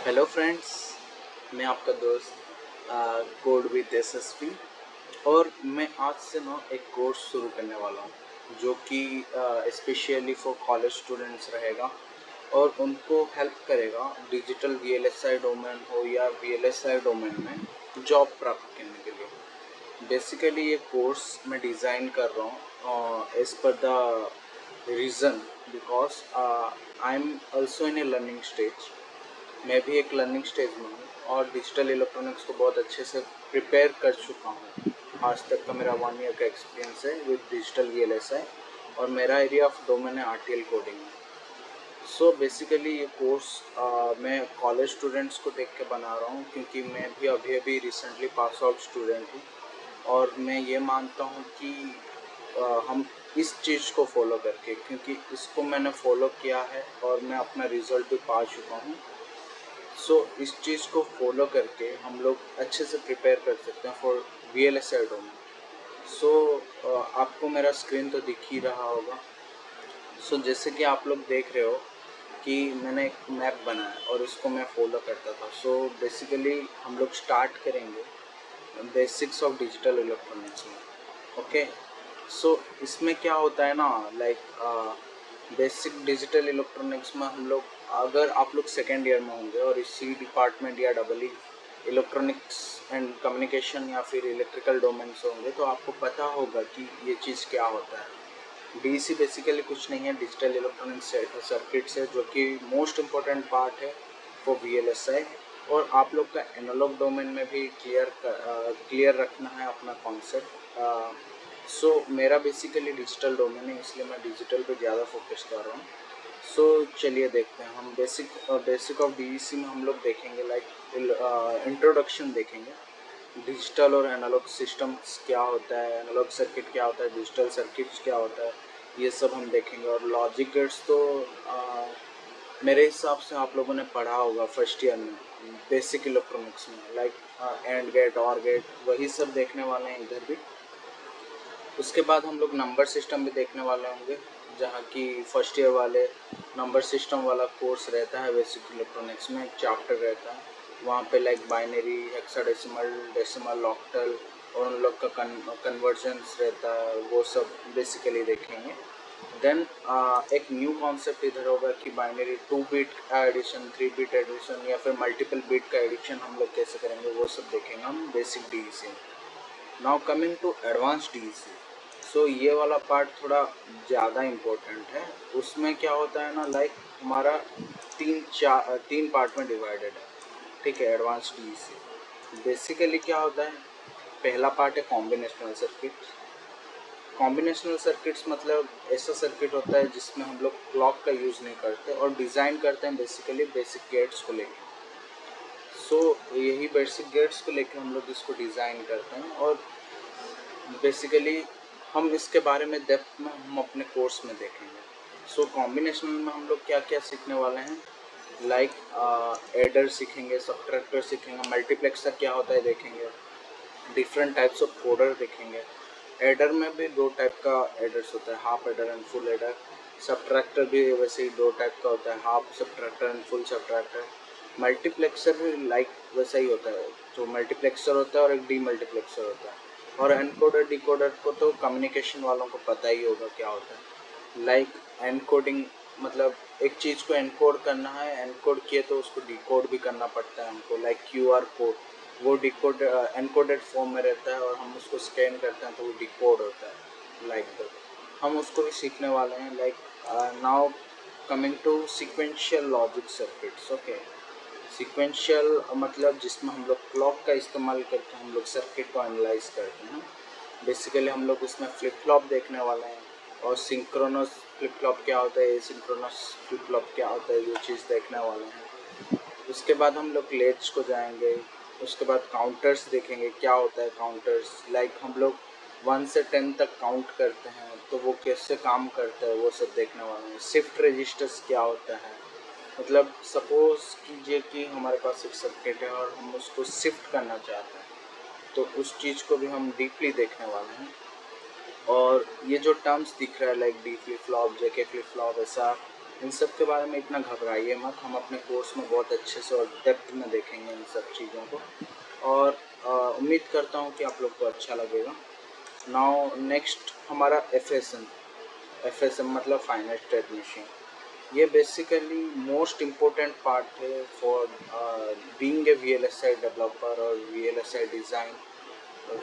Hello friends, मैं आपका दोस्त कोड विद एसएसपी। और मैं आज से ना एक कोर्स शुरू करने वाला हूँ जो कि स्पेशली फॉर कॉलेज स्टूडेंट्स रहेगा और उनको हेल्प करेगा डिजिटल वीएलएसआई डोमेन हो या वीएलएसआई डोमेन में जॉब प्राप्त करने के लिए। बेसिकली ये कोर्स मैं डिज़ाइन कर रहा हूँ as per the reason because I am also in a learning stage. मैं भी एक लर्निंग स्टेज में हूँ और डिजिटल इलेक्ट्रॉनिक्स को बहुत अच्छे से प्रिपेयर कर चुका हूँ। आज तक का मेरा 1 ईयर का एक्सपीरियंस है विद डिजिटल वीएलएसआई और मेरा एरिया ऑफ डोमेन है आरटीएल कोडिंग में। सो बेसिकली ये कोर्स मैं कॉलेज स्टूडेंट्स को देख के बना रहा हूँ क्योंकि मैं भी अभी अभी रिसेंटली पास आउट स्टूडेंट हूँ और मैं ये मानता हूँ कि हम इस चीज़ को फॉलो करके, क्योंकि इसको मैंने फॉलो किया है और मैं अपना रिजल्ट भी पा चुका हूँ। इस चीज़ को फॉलो करके हम लोग अच्छे से प्रिपेयर कर सकते हैं फॉर वीएलएसआई डोमेन। आपको मेरा स्क्रीन तो दिख ही रहा होगा। जैसे कि आप लोग देख रहे हो कि मैंने एक मैप बनाया और इसको मैं फॉलो करता था। बेसिकली हम लोग स्टार्ट करेंगे बेसिक्स ऑफ डिजिटल इलेक्ट्रॉनिक्स में। ओके, इसमें क्या होता है ना, बेसिक डिजिटल इलेक्ट्रॉनिक्स में हम लोग, अगर आप लोग सेकेंड ईयर में होंगे और इसी डिपार्टमेंट या डबल इलेक्ट्रॉनिक्स एंड कम्युनिकेशन या फिर इलेक्ट्रिकल डोमेन से होंगे तो आपको पता होगा कि ये चीज़ क्या होता है। डीसी बेसिकली कुछ नहीं है, डिजिटल इलेक्ट्रॉनिक सर्किट्स है, जो कि मोस्ट इम्पोर्टेंट पार्ट है फॉर वीएलएसआई। और आप लोग का एनालॉग डोमेन में भी क्लियर रखना है अपना कॉन्सेप्ट। मेरा बेसिकली डिजिटल डोमेन है, इसलिए मैं डिजिटल पे ज़्यादा फोकस कर रहा हूँ। चलिए देखते हैं। हम बेसिक ऑफ डीसी में हम लोग देखेंगे, इंट्रोडक्शन देखेंगे, डिजिटल और एनालॉग सिस्टम्स क्या होता है, एनालॉग सर्किट क्या होता है, डिजिटल सर्किट्स क्या होता है, ये सब हम देखेंगे। और लॉजिक गेट्स तो मेरे हिसाब से आप लोगों ने पढ़ा होगा फर्स्ट ईयर में बेसिक इलेक्ट्रॉनिक्स में, एंड गेट और गेट, वही सब देखने वाले हैं इधर भी। उसके बाद हम लोग नंबर सिस्टम भी देखने वाले होंगे, जहाँ की फर्स्ट ईयर वाले नंबर सिस्टम वाला कोर्स रहता है बेसिक इलेक्ट्रॉनिक्स में, एक चैप्टर रहता है वहाँ पे, बाइनरी, हेक्साडेसिमल, डेसिमल, ऑक्टल और उन लोग का कन्वर्जन्स रहता है, वो सब बेसिकली देखेंगे। देन एक न्यू कॉन्सेप्ट इधर होगा कि बाइनरी 2 बिट का एडिशन, 3 बिट एडिशन या फिर मल्टीपल बिट का एडिशन हम लोग कैसे करेंगे, वो सब देखेंगे हम बेसिक डीसी में। Now coming to advance DC. ये वाला पार्ट थोड़ा ज़्यादा इम्पोर्टेंट है। उसमें क्या होता है ना, हमारा तीन पार्ट में डिवाइडेड है, ठीक है। एडवांस डीसी बेसिकली क्या होता है, पहला पार्ट है कॉम्बिनेशनल सर्किट। कॉम्बिनेशनल सर्किट्स मतलब ऐसा सर्किट होता है जिसमें हम लोग क्लॉक का यूज़ नहीं करते और डिज़ाइन करते हैं बेसिकली बेसिक गेट्स को लेकर। यही बेसिक गेट्स को लेकर हम लोग इसको डिज़ाइन करते हैं और बेसिकली हम इसके बारे में डेप्थ में हम अपने कोर्स में देखेंगे। कॉम्बिनेशनल में हम लोग क्या क्या सीखने वाले हैं, एडर सीखेंगे, सबट्रैक्टर सीखेंगे, मल्टीप्लेक्सर क्या होता है देखेंगे, डिफरेंट टाइप्स ऑफ कोडर देखेंगे। एडर में भी 2 टाइप का एडर्स होता है, half adder and full adder. Subtractor भी वैसे ही 2 टाइप का होता है, half subtractor and full subtractor. Multiplexer भी वैसा ही होता है, जो मल्टीप्लेक्सर होता है और एक डीमल्टीप्लेक्सर होता है। और एनकोडर डिकोडर को तो कम्युनिकेशन वालों को पता ही होगा क्या होता है। एनकोडिंग मतलब एक चीज़ को एनकोड करना है, एनकोड किए तो उसको डिकोड भी करना पड़ता है हमको, क्यूआर कोड, वो डिकोड एनकोडेड फॉर्म में रहता है और हम उसको स्कैन करते हैं तो वो डिकोड होता है, हम उसको भी सीखने वाले हैं। Now coming to sequential logic circuits. Okay, sequential मतलब जिसमें हम लोग क्लॉक का इस्तेमाल करके हम लोग सर्किट को एनालाइज करते हैं। बेसिकली हम लोग उसमें फ्लिप फ्लॉप देखने वाले हैं और सिंक्रोनस फ्लिप फ्लॉप क्या होता है, एसिंक्रोनस फ्लिप फ्लॉप क्या होता है, ये चीज़ देखने वाले हैं। उसके बाद हम लोग लेट्स को जाएंगे। उसके बाद काउंटर्स देखेंगे, क्या होता है काउंटर्स, हम लोग 1 से 10 तक काउंट करते हैं तो वो कैसे काम करता है, वो सब देखने वाले हैं। शिफ्ट रजिस्टर्स क्या होता है, मतलब सपोज कीजिए कि हमारे पास एक सर्किट है और हम उसको शिफ्ट करना चाहते हैं तो उस चीज़ को भी हम डीपली देखने वाले हैं। और ये जो टर्म्स दिख रहा है D flip flop, JK flip flop, ऐसा इन सब के बारे में इतना घबराइए मत, हम अपने कोर्स में बहुत अच्छे से और डेप्थ में देखेंगे इन सब चीज़ों को, और उम्मीद करता हूँ कि आप लोग को अच्छा लगेगा। नाउ नेक्स्ट हमारा एफएसएम मतलब फाइनाइट स्टेट मशीन। ये बेसिकली मोस्ट इम्पोर्टेंट पार्ट है for being a VLSI developer और VLSI design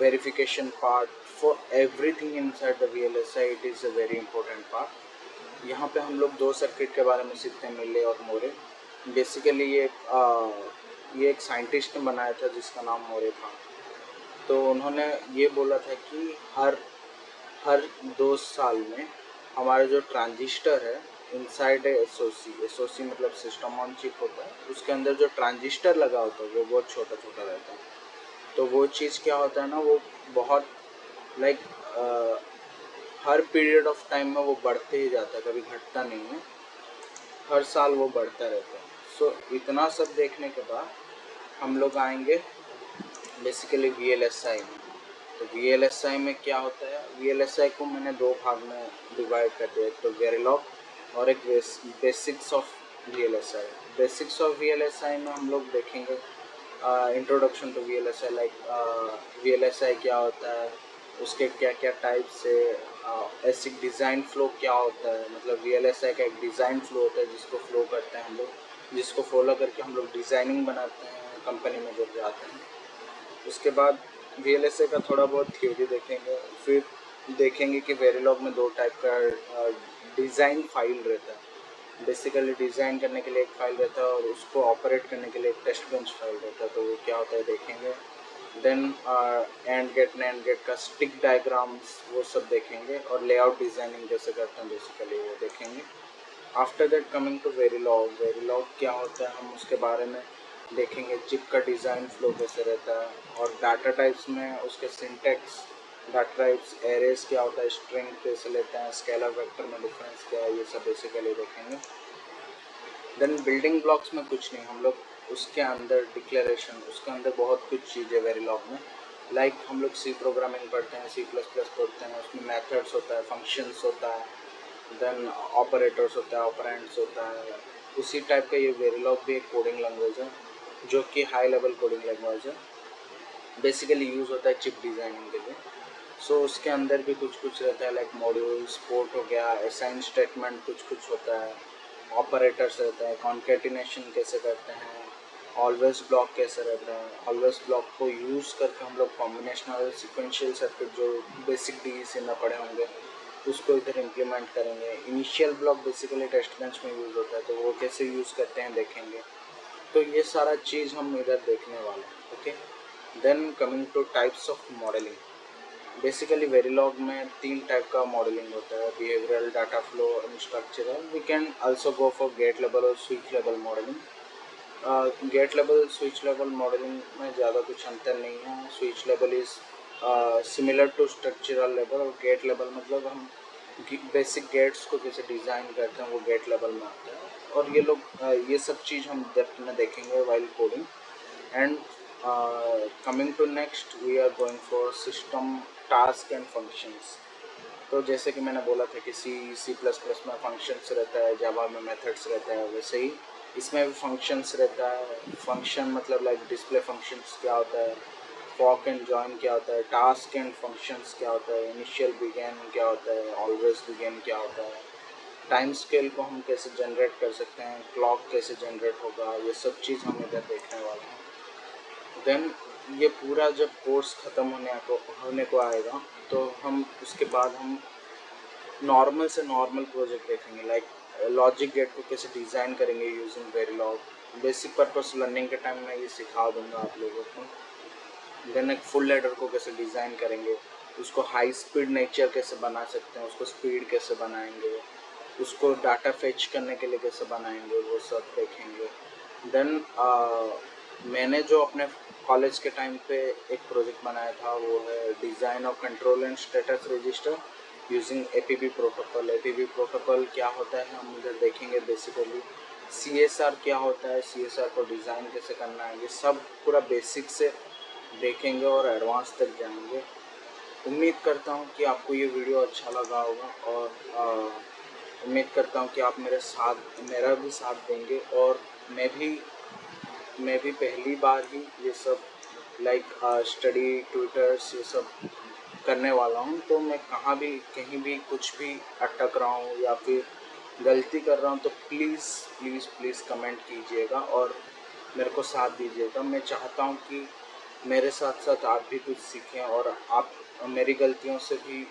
verification part for everything inside the VLSI. It is a very important part. यहाँ पे हम लोग दो सर्किट के बारे में सीखते हैं, मिले और मोरे। बेसिकली ये एक साइंटिस्ट ने बनाया था जिसका नाम मोरे था। तो उन्होंने ये बोला था कि हर 2 साल में हमारा जो ट्रांजिस्टर है इनसाइड एसओसी मतलब सिस्टम ऑन चिप होता है, उसके अंदर जो ट्रांजिस्टर लगा होता है वो बहुत छोटा छोटा रहता है। तो वो चीज़ क्या होता है ना, वो बहुत like her period of time में वो बढ़ते ही जाता है, कभी घटता नहीं है, हर साल वो बढ़ता रहता है। सो इतना सब देखने के बाद हम लोग आएंगे बेसिकली वीएलएसआई में। तो वीएलएसआई में क्या होता है, वीएलएसआई को मैंने 2 भाग में डिवाइड कर दिया, एक तो वेरिलॉग और एक basics of VLSI. Basics of VLSI में हम लोग देखेंगे introduction to VLSI, like VLSI क्या होता है, उसके क्या क्या टाइप्स है, एसिक डिज़ाइन फ्लो क्या होता है, मतलब वीएलएसआई का एक डिज़ाइन फ्लो होता है जिसको फ्लो करते हैं हम लोग, जिसको फॉलो करके हम लोग डिज़ाइनिंग बनाते हैं कंपनी में जब जाते हैं। उसके बाद वीएलएसआई का थोड़ा बहुत थ्योरी देखेंगे, फिर देखेंगे कि वेरिलॉग में 2 टाइप का डिज़ाइन फाइल रहता है। बेसिकली डिज़ाइन करने के लिए एक फाइल रहता है और उसको ऑपरेट करने के लिए एक टेस्ट बेंच फाइल रहता है। तो वो क्या होता है देखेंगे। Then and gate NAND gate का स्टिक डायग्राम्स वो सब देखेंगे, और लेआउट डिज़ाइनिंग कैसे करते हैं बेसिकली वो देखेंगे। After that coming to Verilog, Verilog क्या होता है हम उसके बारे में देखेंगे। चिप का डिज़ाइन फ्लो कैसे रहता है, और डाटा टाइप्स में उसके सिंटेक्स, डाटा टाइप्स, एरेज क्या होता है, स्ट्रिंग कैसे लेते हैं, स्केलर वेक्टर में डिफरेंस क्या है, ये सब बेसिकली देखेंगे। देन बिल्डिंग ब्लॉक्स में कुछ नहीं, हम लोग उसके अंदर डिक्लेरेशन, उसके अंदर बहुत कुछ चीज़ें वेरिलॉग में, लाइक हम लोग सी प्रोग्रामिंग पढ़ते हैं, C++ पढ़ते हैं, उसमें मेथड्स होता है, फंक्शंस होता है, देन ऑपरेटर्स होता है, ऑपरेंड्स होता है। उसी टाइप का ये वेरिलॉग भी एक कोडिंग लैंग्वेज है जो कि हाई लेवल कोडिंग लैंग्वेज है, बेसिकली यूज़ होता है चिप डिज़ाइनिंग के लिए। सो उसके अंदर भी कुछ कुछ रहता है, लाइक मॉड्यूल्स, पोर्ट हो गया, असाइन स्टेटमेंट कुछ कुछ होता है, ऑपरेटर्स रहता है, कॉन्केटिनेशन कैसे करते हैं, ऑलवेज ब्लॉक कैसे रहता है। ऑलवेज ब्लॉक को यूज़ करके हम लोग कॉम्बिनेशनल सिक्वेंशियल सर्किट जो बेसिक DEC में पढ़े होंगे उसको इधर इम्प्लीमेंट करेंगे। Initial block basically test bench में यूज़ होता है, तो वो कैसे यूज़ करते हैं देखेंगे। तो ये सारा चीज़ हम इधर देखने वाले हैं। Okay, then coming to types of modelling. Basically Verilog में 3 टाइप का मॉडलिंग होता है, behavioural, data flow and structural. We can also go for gate level और switch level modelling. Gate level switch level modelling में ज़्यादा कुछ अंतर नहीं है। Switch level is similar to structural level, और गेट लेवल मतलब हम बेसिक गेट्स को कैसे डिज़ाइन करते हैं वो गेट लेवल में आता है। और ये लोग ये सब चीज़ हम डेप्थ में देखेंगे while coding. And coming to next we are going for system task and functions. तो जैसे कि मैंने बोला था कि C++ में फंक्शंस रहता है, जावा में मेथड्स रहता है, वैसे ही इसमें भी फंक्शंस रहता है। फंक्शन मतलब लाइक डिस्प्ले फंक्शंस क्या होता है, फॉक एंड जॉइन क्या होता है, टास्क एंड फंक्शंस क्या होता है, इनिशियल बिगिन क्या होता है, ऑलवेज बिगिन क्या होता है, टाइम स्केल को हम कैसे जनरेट कर सकते हैं, क्लॉक कैसे जनरेट होगा, ये सब चीज़ हम इधर देखने वाले हैं। देन ये पूरा जब कोर्स ख़त्म होने को आएगा तो हम उसके बाद हम नॉर्मल से नॉर्मल प्रोजेक्ट देखेंगे, लाइक लॉजिक गेट को कैसे डिज़ाइन करेंगे using Verilog. Basic purpose learning के टाइम में ये सिखा दूंगा आप लोगों को। देन एक फुल एडर को कैसे डिज़ाइन करेंगे, उसको हाई स्पीड नेचर कैसे बना सकते हैं, उसको स्पीड कैसे बनाएंगे, उसको डाटा फेच करने के लिए कैसे बनाएंगे, वो सब देखेंगे। देन मैंने जो अपने कॉलेज के टाइम पे एक प्रोजेक्ट बनाया था वो है design of control and status register using APB protocol. APB protocol क्या होता है हम उधर देखेंगे। बेसिकली CSR क्या होता है, CSR को डिज़ाइन कैसे करना है, ये सब पूरा बेसिक से देखेंगे और एडवांस तक जाएंगे। उम्मीद करता हूँ कि आपको ये वीडियो अच्छा लगा होगा, और उम्मीद करता हूँ कि आप मेरा भी साथ देंगे। और मैं भी पहली बार ही ये सब स्टडी ट्विटर्स ये सब करने वाला हूँ। तो मैं कहीं भी कुछ भी अटक रहा हूँ या फिर गलती कर रहा हूँ तो प्लीज़ प्लीज़ प्लीज़ कमेंट कीजिएगा और मेरे को साथ दीजिएगा। मैं चाहता हूँ कि मेरे साथ साथ आप भी कुछ सीखें और आप मेरी गलतियों से भी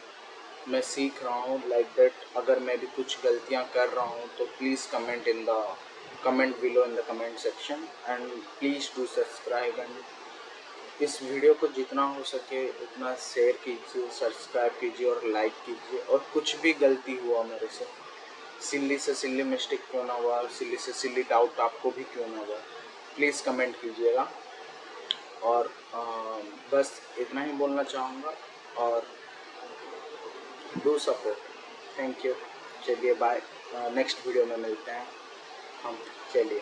मैं सीख रहा हूँ लाइक दैट। अगर मैं भी कुछ गलतियाँ कर रहा हूँ तो please comment below in the comment section and please do subscribe. And इस वीडियो को जितना हो सके उतना शेयर कीजिए, सब्सक्राइब कीजिए और लाइक कीजिए। और कुछ भी गलती हुआ मेरे से सिल्ली मिस्टेक क्यों ना हुआ, से सिल्ली डाउट आपको भी क्यों ना हुआ, प्लीज़ कमेंट कीजिएगा। और बस इतना ही बोलना चाहूँगा और डू सपोर्ट। Thank you. चलिए बाय, नेक्स्ट वीडियो में मिलते हैं हम। चलिए।